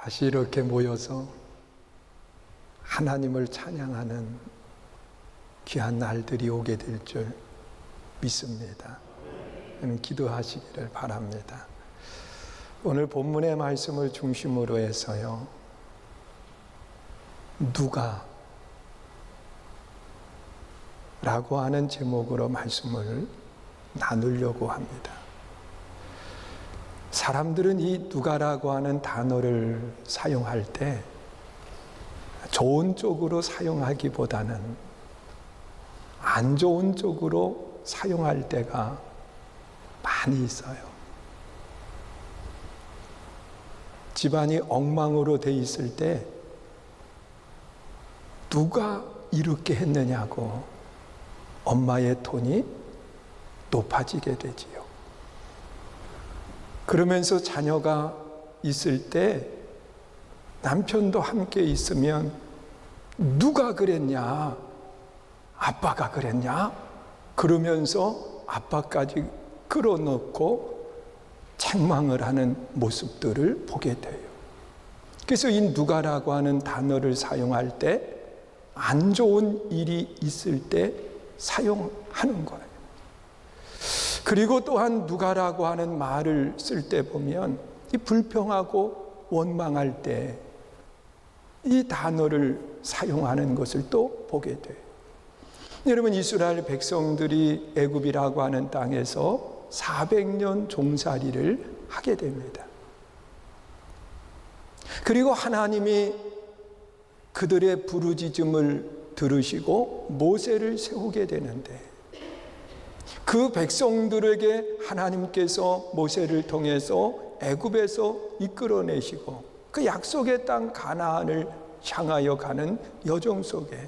다시 이렇게 모여서 하나님을 찬양하는 귀한 날들이 오게 될 줄 믿습니다. 기도하시기를 바랍니다. 오늘 본문의 말씀을 중심으로 해서요, 누가 라고 하는 제목으로 말씀을 나누려고 합니다. 사람들은 이 누가라고 하는 단어를 사용할 때 좋은 쪽으로 사용하기보다는 안 좋은 쪽으로 사용할 때가 많이 있어요. 집안이 엉망으로 돼 있을 때 누가 이렇게 했느냐고 엄마의 톤이 높아지게 되지요. 그러면서 자녀가 있을 때 남편도 함께 있으면 누가 그랬냐? 아빠가 그랬냐? 그러면서 아빠까지 끌어넣고 책망을 하는 모습들을 보게 돼요. 그래서 이 누가라고 하는 단어를 사용할 때 안 좋은 일이 있을 때 사용하는 거예요. 그리고 또한 누가라고 하는 말을 쓸 때 보면 이 불평하고 원망할 때 이 단어를 사용하는 것을 또 보게 돼요. 여러분, 이스라엘 백성들이 애굽이라고 하는 땅에서 400년 종살이를 하게 됩니다. 그리고 하나님이 그들의 부르짖음을 들으시고 모세를 세우게 되는데, 그 백성들에게 하나님께서 모세를 통해서 애굽에서 이끌어내시고 그 약속의 땅 가나안을 향하여 가는 여정 속에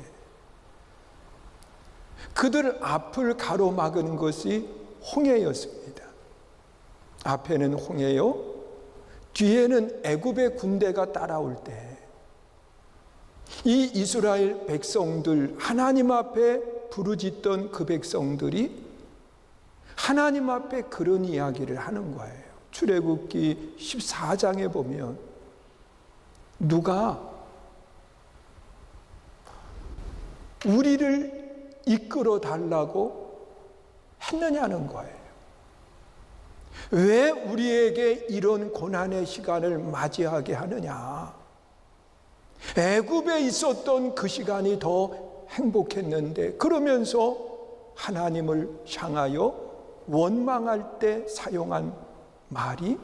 그들 앞을 가로막은 것이 홍해였습니다. 앞에는 홍해요, 뒤에는 애굽의 군대가 따라올 때 이 이스라엘 백성들, 하나님 앞에 부르짖던 그 백성들이 하나님 앞에 그런 이야기를 하는 거예요. 출애굽기 14장에 보면 누가 우리를 이끌어 달라고 했느냐는 거예요. 왜 우리에게 이런 고난의 시간을 맞이하게 하느냐? 애굽에 있었던 그 시간이 더 행복했는데, 그러면서 하나님을 향하여 원망할 때 사용한 말이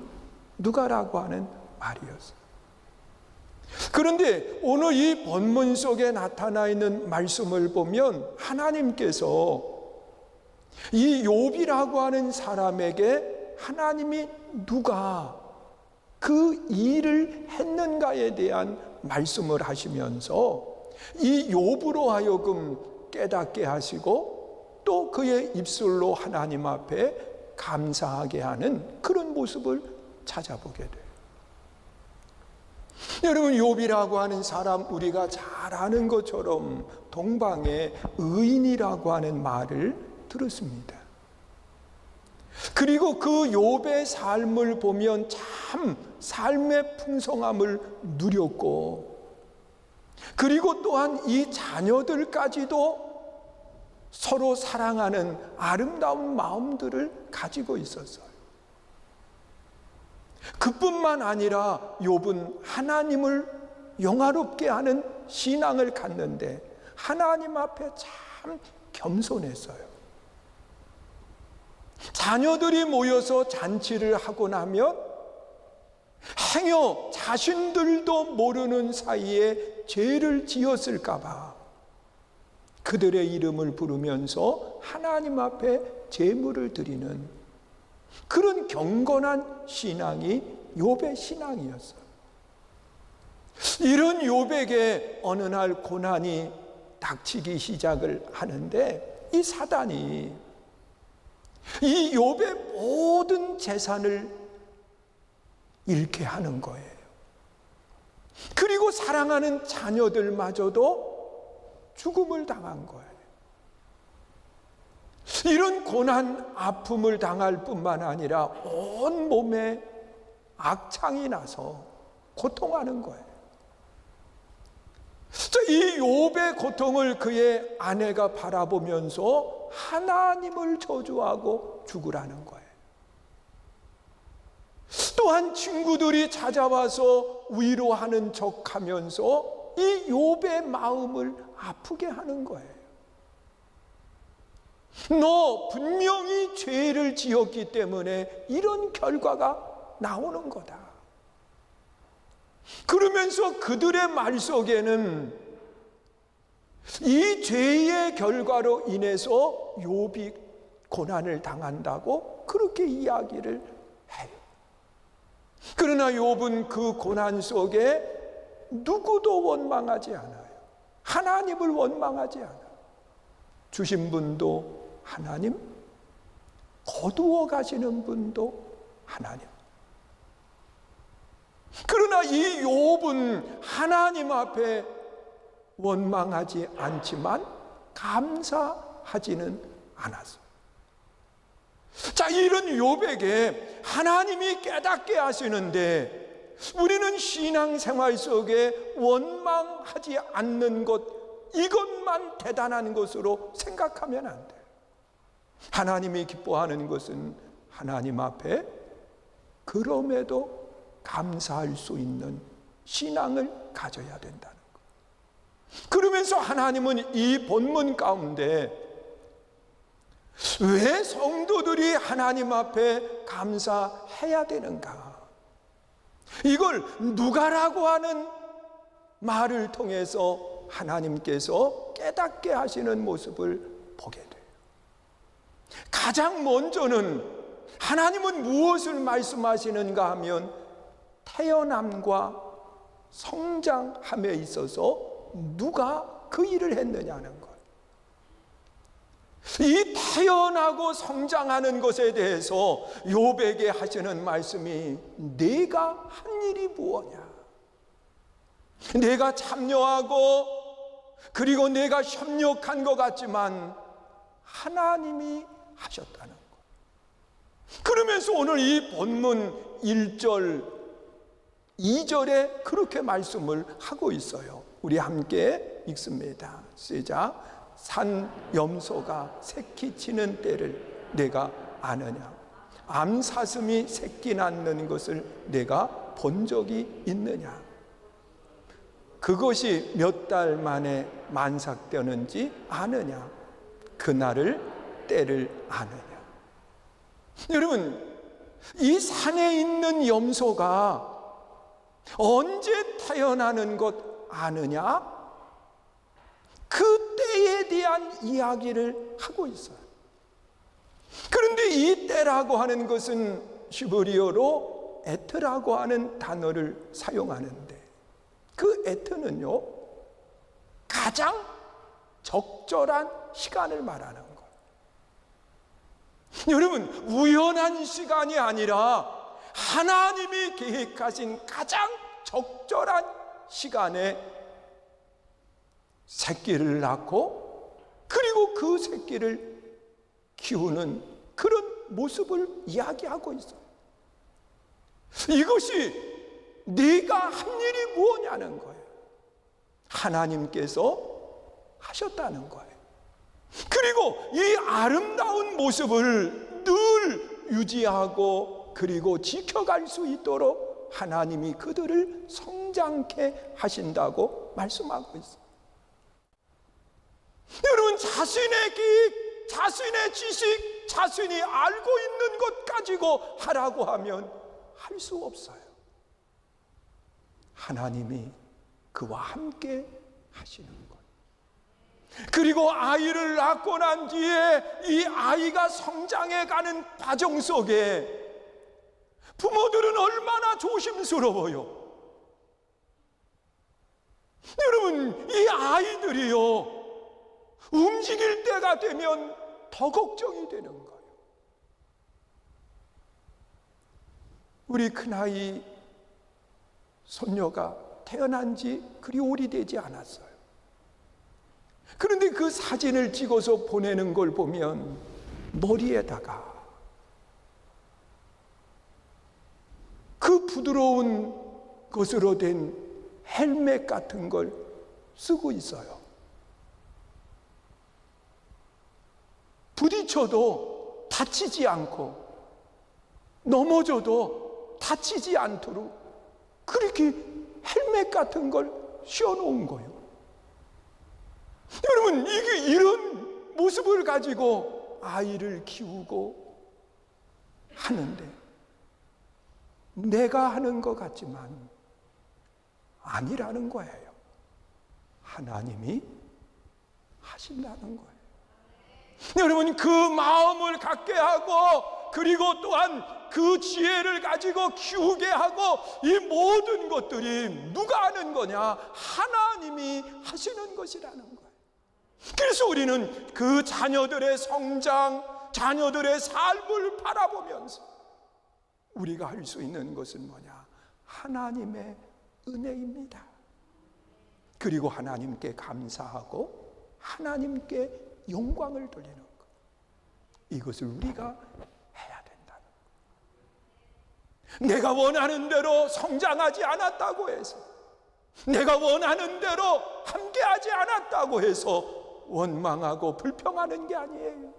누가라고 하는 말이었어요. 그런데 오늘 이 본문 속에 나타나 있는 말씀을 보면 하나님께서 이 욥이라고 하는 사람에게 하나님이 누가 그 일을 했는가에 대한 말씀을 하시면서 이 욥으로 하여금 깨닫게 하시고 또 그의 입술로 하나님 앞에 감사하게 하는 그런 모습을 찾아보게 돼요. 여러분, 욥이라고 하는 사람, 우리가 잘 아는 것처럼 동방의 의인이라고 하는 말을 들었습니다. 그리고 그 욥의 삶을 보면 참 삶의 풍성함을 누렸고, 그리고 또한 이 자녀들까지도 서로 사랑하는 아름다운 마음들을 가지고 있었어요. 그뿐만 아니라 욥은 하나님을 영화롭게 하는 신앙을 갖는데 하나님 앞에 참 겸손했어요. 자녀들이 모여서 잔치를 하고 나면 행여 자신들도 모르는 사이에 죄를 지었을까 봐 그들의 이름을 부르면서 하나님 앞에 제물을 드리는 그런 경건한 신앙이 욥의 신앙이었어요. 이런 욥에게 어느 날 고난이 닥치기 시작을 하는데 이 사단이 이 욥의 모든 재산을 잃게 하는 거예요. 그리고 사랑하는 자녀들마저도 죽음을 당한 거예요. 이런 고난, 아픔을 당할 뿐만 아니라 온 몸에 악창이 나서 고통하는 거예요. 이 욥의 고통을 그의 아내가 바라보면서 하나님을 저주하고 죽으라는 거예요. 또한 친구들이 찾아와서 위로하는 척하면서 이 욥의 마음을 아프게 하는 거예요. 너 분명히 죄를 지었기 때문에 이런 결과가 나오는 거다. 그러면서 그들의 말 속에는 이 죄의 결과로 인해서 욥이 고난을 당한다고 그렇게 이야기를 해요. 그러나 욥은 그 고난 속에 누구도 원망하지 않아요. 하나님을 원망하지 않아요. 주신 분도 하나님, 거두어 가시는 분도 하나님. 그러나 이 욥은 하나님 앞에 원망하지 않지만 감사하지는 않았어요. 자, 이런 욥에게 하나님이 깨닫게 하시는데 우리는 신앙생활 속에 원망하지 않는 것, 이것만 대단한 것으로 생각하면 안 돼요. 하나님이 기뻐하는 것은 하나님 앞에 그럼에도 감사할 수 있는 신앙을 가져야 된다는 것. 그러면서 하나님은 이 본문 가운데 왜 성도들이 하나님 앞에 감사해야 되는가? 이걸 누가라고 하는 말을 통해서 하나님께서 깨닫게 하시는 모습을 보게 돼요. 가장 먼저는 하나님은 무엇을 말씀하시는가 하면 태어남과 성장함에 있어서 누가 그 일을 했느냐는 것. 이 태어나고 성장하는 것에 대해서 욥에게 하시는 말씀이 내가 한 일이 무엇이냐? 내가 참여하고 그리고 내가 협력한 것 같지만 하나님이 하셨다는 것. 그러면서 오늘 이 본문 1절 2절에 그렇게 말씀을 하고 있어요. 우리 함께 읽습니다. 시작. 산 염소가 새끼 치는 때를 내가 아느냐? 암사슴이 새끼 낳는 것을 내가 본 적이 있느냐? 그것이 몇 달 만에 만삭되는지 아느냐? 그날을 때를 아느냐? 여러분, 이 산에 있는 염소가 언제 태어나는 것 아느냐? 그 때에 대한 이야기를 하고 있어요. 그런데 이 때라고 하는 것은 히브리어로 에트라고 하는 단어를 사용하는데 그 에트는요, 가장 적절한 시간을 말하는 거예요. 여러분, 우연한 시간이 아니라 하나님이 계획하신 가장 적절한 시간에 새끼를 낳고 그리고 그 새끼를 키우는 그런 모습을 이야기하고 있어요. 이것이 네가 한 일이 무엇냐는 거예요. 하나님께서 하셨다는 거예요. 그리고 이 아름다운 모습을 늘 유지하고 그리고 지켜갈 수 있도록 하나님이 그들을 성장케 하신다고 말씀하고 있어요. 여러분, 자신의 기획, 자신의 지식, 자신이 알고 있는 것 가지고 하라고 하면 할 수 없어요. 하나님이 그와 함께 하시는 것. 그리고 아이를 낳고 난 뒤에 이 아이가 성장해가는 과정 속에 부모들은 얼마나 조심스러워요. 여러분, 이 아이들이요, 움직일 때가 되면 더 걱정이 되는 거예요. 우리 큰아이 손녀가 태어난 지 그리 오래되지 않았어요. 그런데 그 사진을 찍어서 보내는 걸 보면 머리에다가 그 부드러운 것으로 된 헬멧 같은 걸 쓰고 있어요. 부딪혀도 다치지 않고 넘어져도 다치지 않도록 그렇게 헬멧 같은 걸 씌워놓은 거예요. 여러분, 이런 모습을 가지고 아이를 키우고 하는데 내가 하는 것 같지만 아니라는 거예요. 하나님이 하신다는 거예요. 여러분, 그 마음을 갖게 하고 그리고 또한 그 지혜를 가지고 키우게 하고 이 모든 것들이 누가 하는 거냐? 하나님이 하시는 것이라는 거예요. 그래서 우리는 그 자녀들의 성장, 자녀들의 삶을 바라보면서 우리가 할 수 있는 것은 뭐냐? 하나님의 은혜입니다. 그리고 하나님께 감사하고 하나님께 영광을 돌리는 것, 이것을 우리가 해야 된다는 것. 내가 원하는 대로 성장하지 않았다고 해서, 내가 원하는 대로 함께하지 않았다고 해서 원망하고 불평하는 게 아니에요.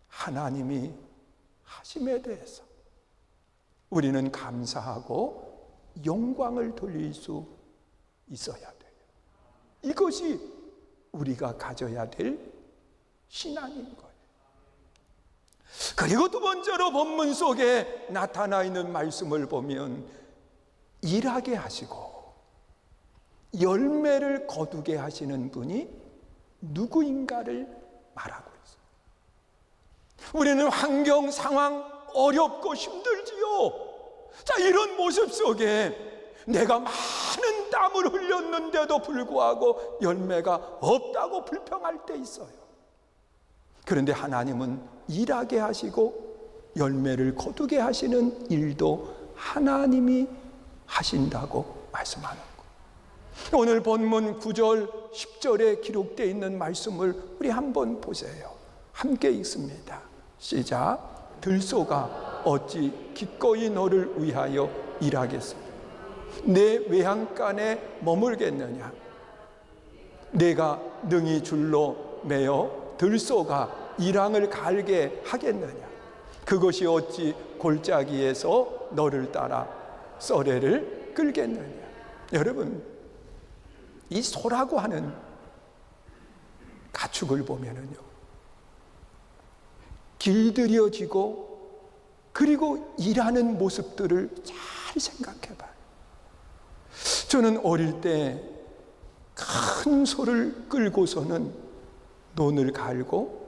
하나님이 하심에 대해서 우리는 감사하고 영광을 돌릴 수 있어야 돼요. 이것이 우리가 가져야 될 신앙인 거예요. 그리고 두 번째로 본문 속에 나타나 있는 말씀을 보면 일하게 하시고 열매를 거두게 하시는 분이 누구인가를 말하고 있어요. 우리는 환경, 상황 어렵고 힘들지요. 자, 이런 모습 속에 내가 많은 땀을 흘렸는데도 불구하고 열매가 없다고 불평할 때 있어요. 그런데 하나님은 일하게 하시고 열매를 거두게 하시는 일도 하나님이 하신다고 말씀하는 거예요. 오늘 본문 9절, 10절에 기록되어 있는 말씀을 우리 한번 보세요. 함께 읽습니다. 시작. 들소가 어찌 기꺼이 너를 위하여 일하겠소? 내 외양간에 머물겠느냐? 내가 능히 줄로 매어 들소가 이랑을 갈게 하겠느냐? 그것이 어찌 골짜기에서 너를 따라 썰애를 끌겠느냐? 여러분, 이 소라고 하는 가축을 보면은요, 길들여지고 그리고 일하는 모습들을 잘 생각해 봐요. 저는 어릴 때 큰 소를 끌고서는 논을 갈고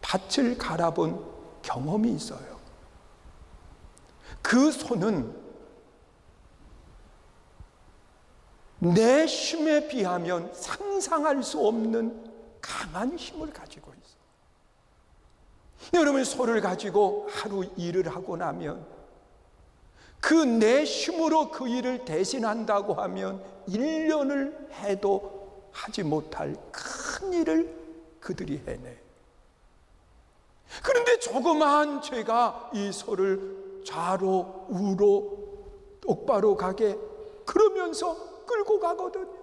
밭을 갈아본 경험이 있어요. 그 소는 내 힘에 비하면 상상할 수 없는 강한 힘을 가지고 있어요. 여러분, 소를 가지고 하루 일을 하고 나면 그 내 힘으로 그 일을 대신한다고 하면 1년을 해도 하지 못할 큰 일을 그들이 해내. 그런데 조그마한 죄가 이 소를 좌로 우로 똑바로 가게 그러면서 끌고 가거든요.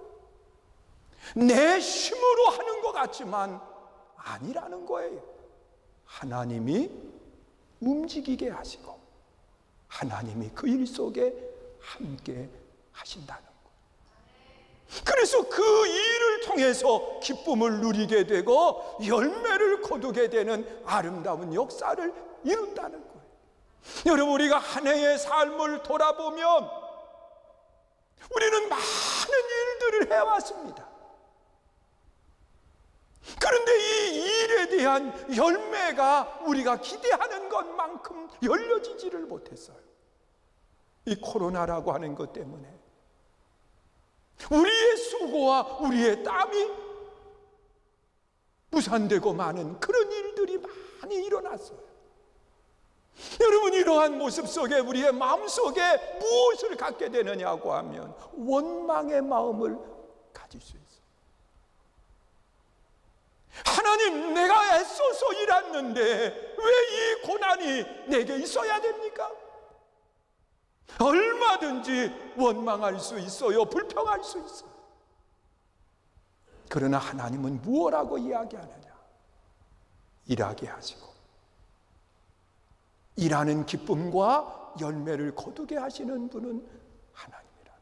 내 힘으로 하는 것 같지만 아니라는 거예요. 하나님이 움직이게 하시고 하나님이 그 일 속에 함께 하신다는 거예요. 그래서 그 일을 통해서 기쁨을 누리게 되고 열매를 거두게 되는 아름다운 역사를 이룬다는 거예요. 여러분, 우리가 한 해의 삶을 돌아보면 우리는 많은 일들을 해왔습니다. 그런데 이 일에 대한 열매가 우리가 기대하는 것만큼 열려지지를 못했어요. 이 코로나라고 하는 것 때문에 우리의 수고와 우리의 땀이 무산되고 많은 그런 일들이 많이 일어났어요. 여러분, 이러한 모습 속에 우리의 마음속에 무엇을 갖게 되느냐고 하면 원망의 마음을 가질 수 있어요. 하나님, 내가 애써서 일했는데 왜 이 고난이 내게 있어야 됩니까? 얼마든지 원망할 수 있어요. 불평할 수 있어요. 그러나 하나님은 무엇라고 이야기하느냐? 일하게 하시고 일하는 기쁨과 열매를 거두게 하시는 분은 하나님이라.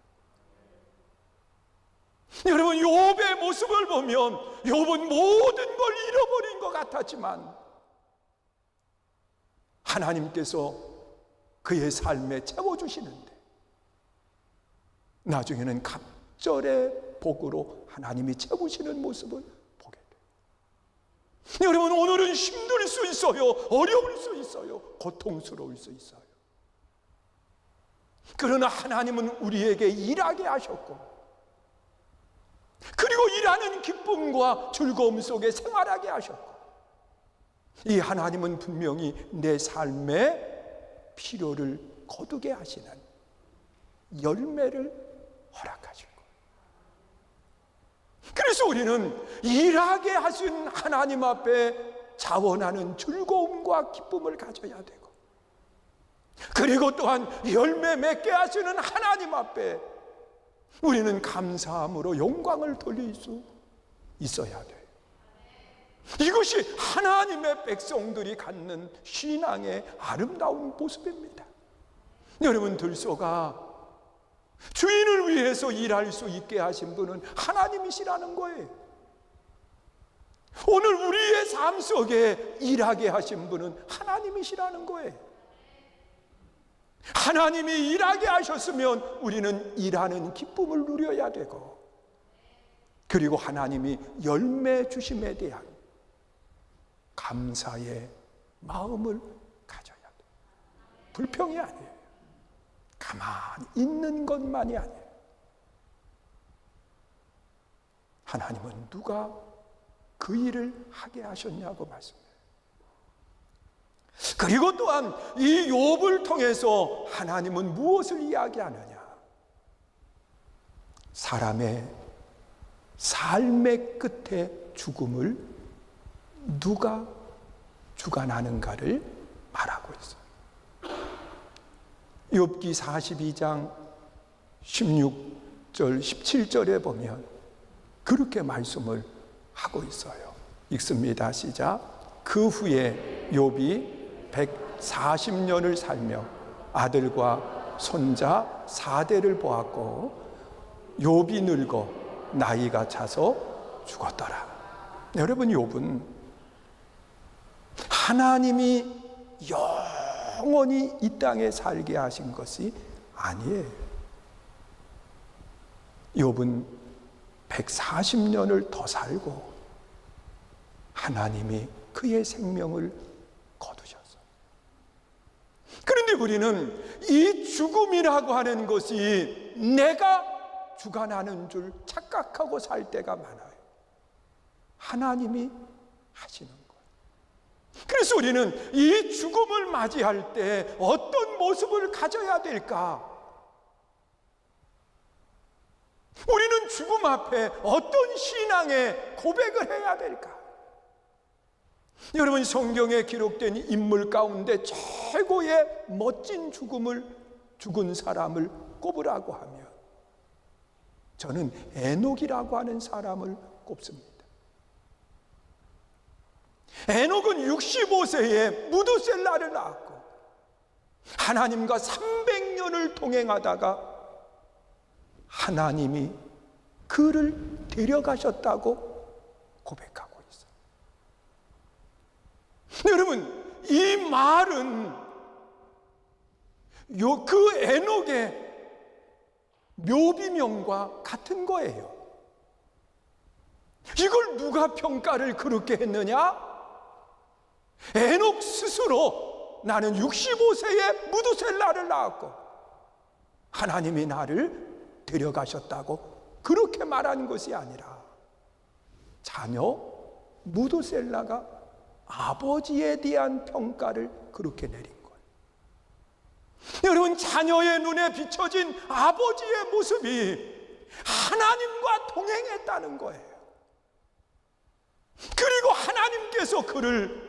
여러분, 욥의 모습을 보면 욥은 모든 걸 잃어버린 것 같았지만 하나님께서 그의 삶에 채워주시는데 나중에는 갑절의 복으로 하나님이 채우시는 모습을 보게 돼요. 여러분, 오늘은 힘들 수 있어요. 어려울 수 있어요. 고통스러울 수 있어요. 그러나 하나님은 우리에게 일하게 하셨고 그리고 일하는 기쁨과 즐거움 속에 생활하게 하셨고 이 하나님은 분명히 내 삶의 필요를 거두게 하시는 열매를 허락하실 거예요. 그래서 우리는 일하게 하신 하나님 앞에 자원하는 즐거움과 기쁨을 가져야 되고 그리고 또한 열매 맺게 하시는 하나님 앞에 우리는 감사함으로 영광을 돌릴 수 있어야 돼요. 이것이 하나님의 백성들이 갖는 신앙의 아름다운 모습입니다. 여러분, 들소가 주인을 위해서 일할 수 있게 하신 분은 하나님이시라는 거예요. 오늘 우리의 삶 속에 일하게 하신 분은 하나님이시라는 거예요. 하나님이 일하게 하셨으면 우리는 일하는 기쁨을 누려야 되고 그리고 하나님이 열매 주심에 대한 감사의 마음을 가져야 돼요. 불평이 아니에요. 가만히 있는 것만이 아니에요. 하나님은 누가 그 일을 하게 하셨냐고 말씀해요. 그리고 또한 이 욥을 통해서 하나님은 무엇을 이야기하느냐? 사람의 삶의 끝에 죽음을 누가 주관하는가를 말하고 있어요. 욥기 42장 16절 17절에 보면 그렇게 말씀을 하고 있어요. 읽습니다. 시작. 그 후에 욥이 140년을 살며 아들과 손자 4대를 보았고 욥이 늙어 나이가 차서 죽었더라. 여러분, 욥은 하나님이 영원히 이 땅에 살게 하신 것이 아니에요. 욥은 140년을 더 살고 하나님이 그의 생명을 거두셨어요. 그런데 우리는 이 죽음이라고 하는 것이 내가 주관하는 줄 착각하고 살 때가 많아요. 하나님이 하시는 거예요. 그래서 우리는 이 죽음을 맞이할 때 어떤 모습을 가져야 될까? 우리는 죽음 앞에 어떤 신앙의 고백을 해야 될까? 여러분, 성경에 기록된 인물 가운데 최고의 멋진 죽은 사람을 꼽으라고 하면 저는 에녹이라고 하는 사람을 꼽습니다. 에녹은 65세에 무두셀라를 낳았고 하나님과 300년을 동행하다가 하나님이 그를 데려가셨다고 고백하고 있어요. 여러분, 이 말은 그 에녹의 묘비명과 같은 거예요. 이걸 누가 평가를 그렇게 했느냐? 에녹 스스로 나는 65세에 무두셀라를 낳았고 하나님이 나를 데려가셨다고 그렇게 말한 것이 아니라 자녀 무두셀라가 아버지에 대한 평가를 그렇게 내린 거예요. 여러분, 자녀의 눈에 비춰진 아버지의 모습이 하나님과 동행했다는 거예요. 그리고 하나님께서 그를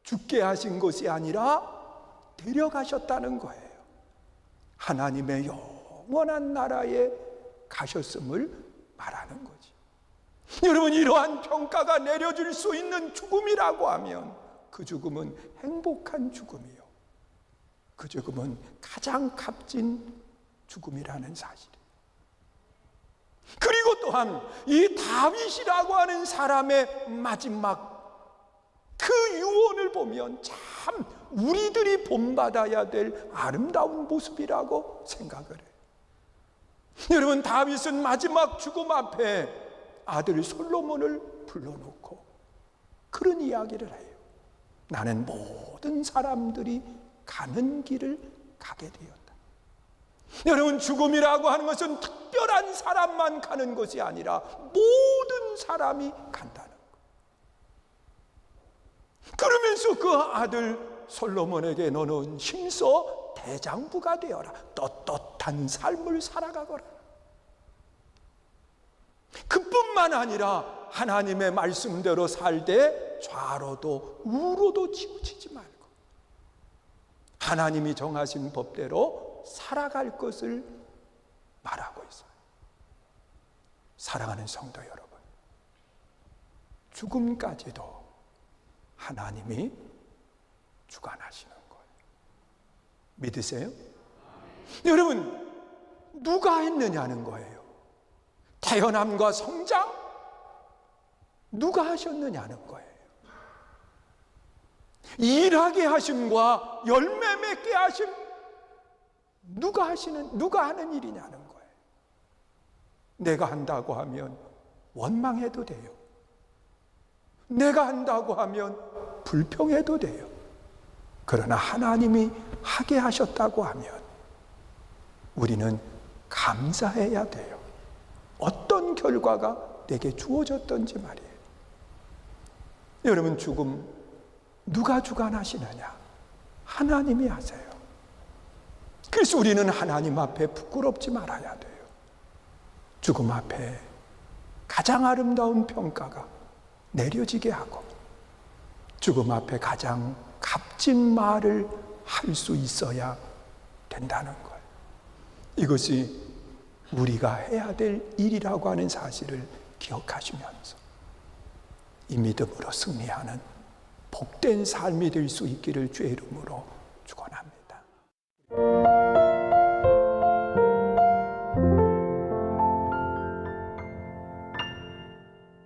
죽게 하신 것이 아니라 데려가셨다는 거예요. 하나님의 영원한 나라에 가셨음을 말하는 거지. 여러분, 이러한 평가가 내려질 수 있는 죽음이라고 하면 그 죽음은 행복한 죽음이요, 그 죽음은 가장 값진 죽음이라는 사실이에요. 그리고 또한 이 다윗이라고 하는 사람의 마지막 그 유언을 보면 참 우리들이 본받아야 될 아름다운 모습이라고 생각을 해요. 여러분, 다윗은 마지막 죽음 앞에 아들 솔로몬을 불러놓고 그런 이야기를 해요. 나는 모든 사람들이 가는 길을 가게 되었다. 여러분, 죽음이라고 하는 것은 특별한 사람만 가는 것이 아니라 모든 사람이 간다는 거예요. 그러면서 그 아들 솔로몬에게 너는 힘써 대장부가 되어라. 떳떳한 삶을 살아가거라. 그뿐만 아니라 하나님의 말씀대로 살되 좌로도 우로도 치우치지 말고 하나님이 정하신 법대로 살아갈 것을 말하고 있어요. 사랑하는 성도 여러분, 죽음까지도 하나님이 주관하시는 거예요. 믿으세요? 여러분, 누가 했느냐는 거예요. 태어남과 성장 누가 하셨느냐는 거예요. 일하게 하심과 열매 맺게 하심 누가 하는 일이냐는 거예요. 내가 한다고 하면 원망해도 돼요. 내가 한다고 하면 불평해도 돼요. 그러나 하나님이 하게 하셨다고 하면 우리는 감사해야 돼요. 어떤 결과가 내게 주어졌던지 말이에요. 여러분, 죽음 누가 주관하시느냐? 하나님이 하세요. 그래서 우리는 하나님 앞에 부끄럽지 말아야 돼요. 죽음 앞에 가장 아름다운 평가가 내려지게 하고 죽음 앞에 가장 값진 말을 할 수 있어야 된다는 거예요. 이것이 우리가 해야 될 일이라고 하는 사실을 기억하시면서 이 믿음으로 승리하는 복된 삶이 될 수 있기를 주의 이름으로 축원합니다.